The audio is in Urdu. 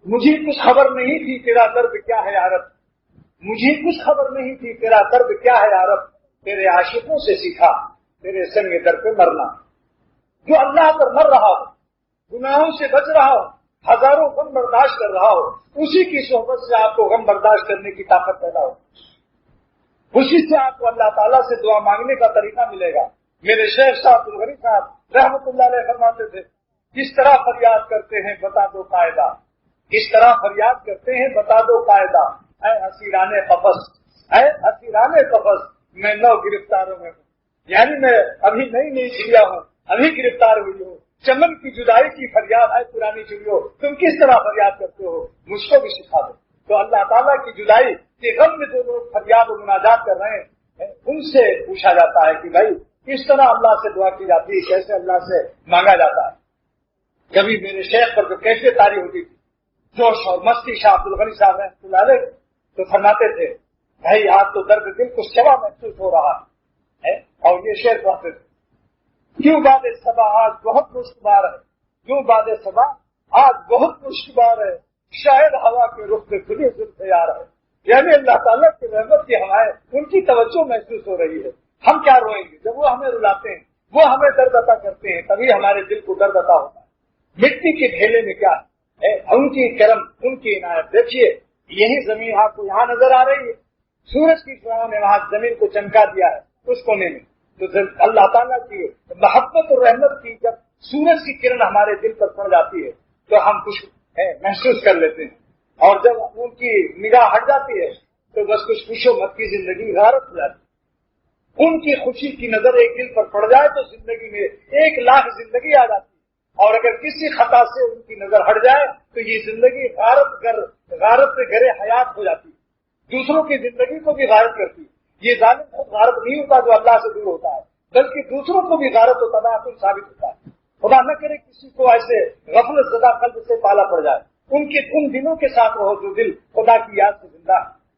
مجھے کچھ خبر نہیں تھی تیرا درد کیا ہے یا رب، مجھے کچھ خبر نہیں تھی تیرا درد کیا ہے یا رب، تیرے عاشقوں سے سیکھا تیرے سنگ در پہ مرنا۔ جو اللہ پر مر رہا ہو، گناہوں سے بچ رہا ہو، ہزاروں غم برداشت کر رہا ہو، اسی کی صحبت سے آپ کو غم برداشت کرنے کی طاقت پیدا ہو، اسی سے آپ کو اللہ تعالیٰ سے دعا مانگنے کا طریقہ ملے گا۔ میرے شیخ صاحب عبدالغنی صاحب رحمۃ اللہ علیہ فرماتے تھے، کس طرح فریاد کرتے ہیں بتا دو قاعدہ، کس طرح فریاد کرتے ہیں بتا دو قاعدہ، اے اسیران قفس، اے اسیران قفس، میں نو گرفتاروں میں ہوں، یعنی میں ابھی نئی چڑیا ہوں، ابھی گرفتار ہوئی ہوں، چمن کی جدائی کی فریاد ہے پرانی چڑیوں، تم کس طرح فریاد کرتے ہو، مجھ کو بھی سکھا دو۔ تو اللہ تعالیٰ کی جدائی کے غم میں جو لوگ فریاد و مناجات کر رہے ہیں ان سے پوچھا جاتا ہے کہ بھائی کس طرح اللہ سے دعا کی جاتی ہے، کیسے اللہ سے مانگا جاتا ہے۔ کبھی میرے شیخ پر جو کیسے تاری ہوتی تھی، جوش اور مستی، شاہ عبدالغنی صاحب رحمۃ اللہ علیہ تو فرماتے تھے بھائی آج تو درد دل کو سوا محسوس ہو رہا ہے، اور یہ شعر پڑھتے تھے، کیوں باد صبا آج بہت مشکبار ہے، کیوں باد صبا آج بہت مشکبار ہے، شاید ہوا کے رخ میں کھلی زلف یار ہے۔ یعنی اللہ تعالیٰ کی رحمت کی ہوائیں ان کی توجہ محسوس ہو رہی ہے، ہم کیا روئیں گے جب وہ ہمیں رلاتے ہیں، وہ ہمیں درد عطا کرتے ہیں، تبھی ہمارے دل کو درد عطا ہوتا ہے۔ مٹی کے ڈھیلے میں کیا ہے، ان کی کرم، ان کی عنایت۔ دیکھیے یہی زمین آپ کو یہاں نظر آ رہی ہے، سورج کی شعاعوں نے وہاں زمین کو چمکا دیا ہے اس کونے میں، تو اللہ تعالیٰ کی محبت اور رحمت کی جب سورج کی کرن ہمارے دل پر پڑ جاتی ہے تو ہم کچھ محسوس کر لیتے ہیں، اور جب ان کی نگاہ ہٹ جاتی ہے تو بس کچھ خوشو مت کی زندگی غارت ہو جاتی ہے۔ ان کی خوشی کی نظر ایک دل پر پڑ جائے تو زندگی میں 1,00,000 زندگی آ جاتی ہے، اور اگر کسی خطا سے ان کی نظر ہٹ جائے تو یہ زندگی غارت سے گرے حیات ہو جاتی ہے، دوسروں کی زندگی کو بھی غارت کرتی ہے۔ یہ ظالم خود غارت نہیں ہوتا جو اللہ سے دور ہوتا ہے، بلکہ دوسروں کو بھی غارت و تناسل ثابت ہوتا ہے۔ خدا نہ کرے کسی کو ایسے غفلت زدہ قلب سے پالا پڑ جائے، ان دلوں کے ساتھ رہو جو دل خدا کی یاد سے زندہ ہے۔